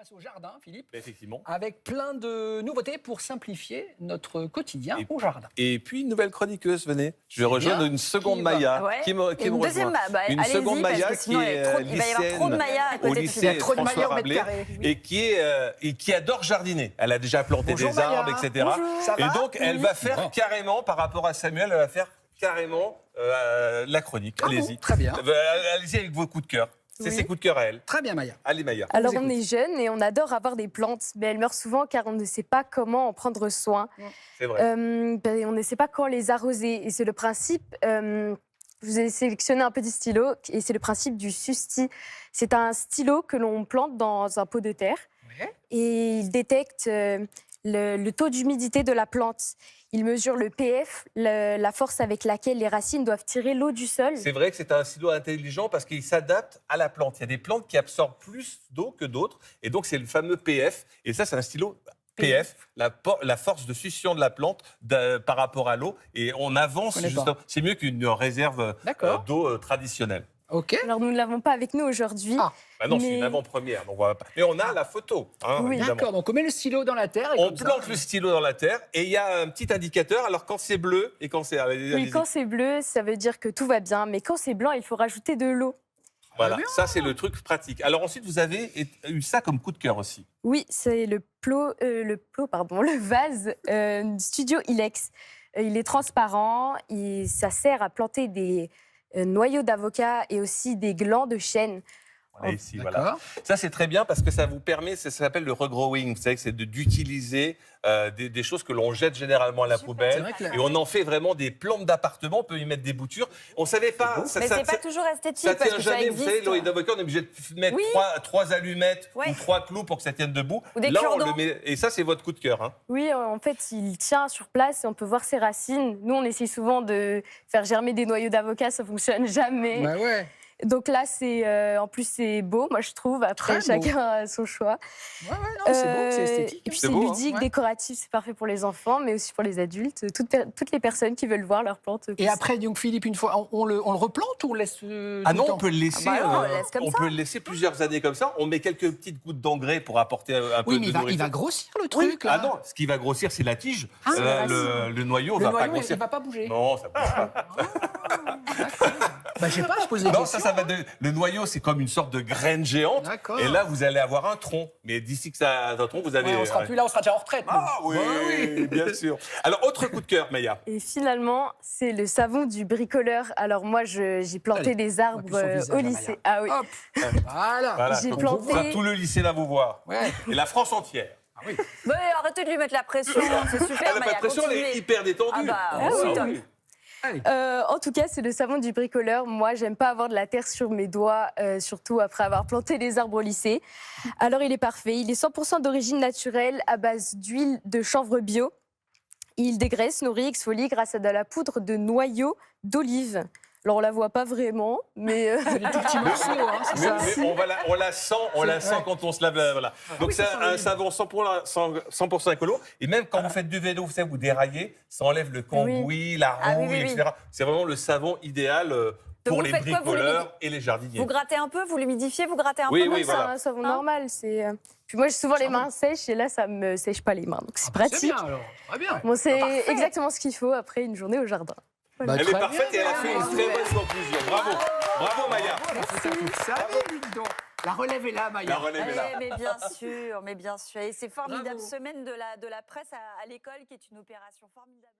passer au jardin, Philippe, Effectivement. avec plein de nouveautés pour simplifier notre quotidien au jardin. Et puis, une nouvelle chroniqueuse, venez. Je vais rejoindre une seconde Qui va Maya Ouais. qui me Une deuxième rejoint. Maya. Une seconde Allez-y, Maya parce que sinon, qui est il va y avoir trop de Maya à au côté de lycée Philippe. Trop de Maya François au mètre Rabelais carré, oui. et qui adore jardiner. Elle a déjà planté Bonjour, des arbres, Maya. etc. Bonjour. Ça Et va donc, elle va faire Bon. carrément, par rapport à Samuel, elle va faire carrément la chronique. Ah bon, Allez-y. très bien. Allez-y avec vos coups de cœur. C'est Oui. ses coups de cœur à elle. Très bien, Maya. Allez, Maya. Alors vous on est jeunes et on adore avoir des plantes, mais elles meurent souvent car on ne sait pas comment en prendre soin. C'est vrai. On ne sait pas quand les arroser. Et c'est le principe, je vous ai sélectionné un petit stylo et c'est le principe du susti. C'est un stylo que l'on plante dans un pot de terre Ouais. et il détecte le taux d'humidité de la plante. Il mesure le pF, la force avec laquelle les racines doivent tirer l'eau du sol. C'est vrai que c'est un stylo intelligent parce qu'il s'adapte à la plante. Il y a des plantes qui absorbent plus d'eau que d'autres. Et donc, c'est le fameux PF. Et ça, c'est un stylo PF, la force de succion de la plante par rapport à l'eau. Et on avance, connais pas. justement. C'est mieux qu'une réserve D'accord. d'eau traditionnelle. Ok. Alors nous ne l'avons pas avec nous aujourd'hui. Ah, Bah non, c'est Mais- une avant-première. Donc on va pas... Mais on a la photo. Hein, Oui. évidemment. D'accord, donc on met le stylo dans la terre. Et On comme ça, plante le stylo dans la terre et il y a un petit indicateur. Alors, quand c'est bleu et quand c'est. Oui, allez-y. quand c'est bleu, ça veut dire que tout va bien. Mais quand c'est blanc, il faut rajouter de l'eau. Voilà, bien. ça, c'est le truc pratique. Alors, ensuite, vous avez eu ça comme coup de cœur aussi. Oui, c'est le vase Studio Ilex. Il est transparent et ça sert à planter des noyaux d'avocat et aussi des glands de chêne. Voilà, ici, voilà. D'accord. Ça, c'est très bien parce que ça vous permet, ça s'appelle le regrowing. Vous savez que c'est d'utiliser des choses que l'on jette généralement à la C'est poubelle. vrai que Et on en fait vraiment des plantes d'appartement. On peut y mettre des boutures. On ne savait pas. Mais c'est pas toujours esthétique Ça parce tient que ça jamais, vous savez, existe. l'oreille d'avocat, on est obligé de mettre Oui. trois allumettes Ouais. ou 3 clous pour que ça tienne debout. Ou des Là, on cure-dents. le met, et ça, c'est votre coup de cœur. Hein. Oui, en fait, il tient sur place et on peut voir ses racines. Nous, on essaie souvent de faire germer des noyaux d'avocat, ça fonctionne jamais. Bah ouais. Donc là, en plus, c'est beau, moi, je trouve. Après, Très beau. chacun a son choix. Ouais, non, c'est beau, c'est esthétique. Et puis, C'est c'est beau, hein. ludique, Ouais. décoratif, c'est parfait pour les enfants, mais aussi pour les adultes. Toutes les personnes qui veulent voir leurs plantes. Et après, donc Philippe, une fois, on le replante ou on le laisse Ah tout non, le temps on peut le laisser. Ah bah non, on le laisse comme on ça. peut le laisser plusieurs années comme ça. On met quelques petites gouttes d'engrais pour apporter un peu Oui, mais de il va nourriture. grossir le truc, là. Ah non, ce qui va grossir, c'est la tige. Ah, c'est la le noyau Le va pas noyau, grossir. il va pas bouger. Non, ça bouge pas. Bah, je sais pas, je pose des Non, questions. ça va le noyau, c'est comme une sorte de graine géante. D'accord. Et là, vous allez avoir un tronc. Mais d'ici que ça a un tronc, vous allez. Ouais, on sera plus là, on sera déjà en retraite. nous. Ah oui, Ouais, oui. bien sûr. Alors, autre coup de cœur, Maya. Et finalement, c'est le savon du bricoleur. Alors moi, j'ai planté Allez, des on arbres voit plus son visage, au là, lycée. Maya. Ah oui. Hop. Voilà. Voilà, J'ai donc planté- on fera tout le lycée là vous voir. Ouais. Et la France entière. Ah oui. Mais arrêtez de lui mettre la pression, c'est super, Elle n'a pas Maya, de pression, elle est continuez. hyper détendue. Ah bah, Ah oui, oui. top. Allez. En tout cas, c'est le savon du bricoleur. Moi, j'aime pas avoir de la terre sur mes doigts, surtout après avoir planté les arbres au lycée. Alors, il est parfait. Il est 100% d'origine naturelle, à base d'huile de chanvre bio. Il dégraisse, nourrit, exfolie grâce à de la poudre de noyaux d'olive. Alors, on la voit pas vraiment, mais C'est des tout petits morceaux, hein, c'est ça. Mais on la sent, Ouais. quand on se lave. Voilà. Donc c'est un savon 100% écolo. Et même quand vous faites du vélo, vous savez, vous déraillez, ça enlève le cambouis, la Ah oui, rouille, oui, oui. etc. C'est vraiment le savon idéal pour vous les faites quoi, vous bricoleurs et les jardiniers. Vous grattez un peu, vous l'humidifiez, vous grattez un Oui, peu. oui, comme ça. voilà. c'est un savon Hein normal. Puis moi, j'ai souvent les mains sèches et là, ça me sèche pas les mains. Donc, c'est Ah bah, C'est pratique. bien alors. Très bien. Bon, c'est Parfait. exactement ce qu'il faut après une journée au jardin. Bah, Elle très est parfaite et bien, elle a fait une bravo. très bonne conclusion. Bravo. Bravo, Maya. Vous savez, dites donc. La relève est là, Maya. La relève est là. Mais bien sûr, mais bien sûr. Et c'est formidable Bravo. semaine de la presse à l'école qui est une opération formidable.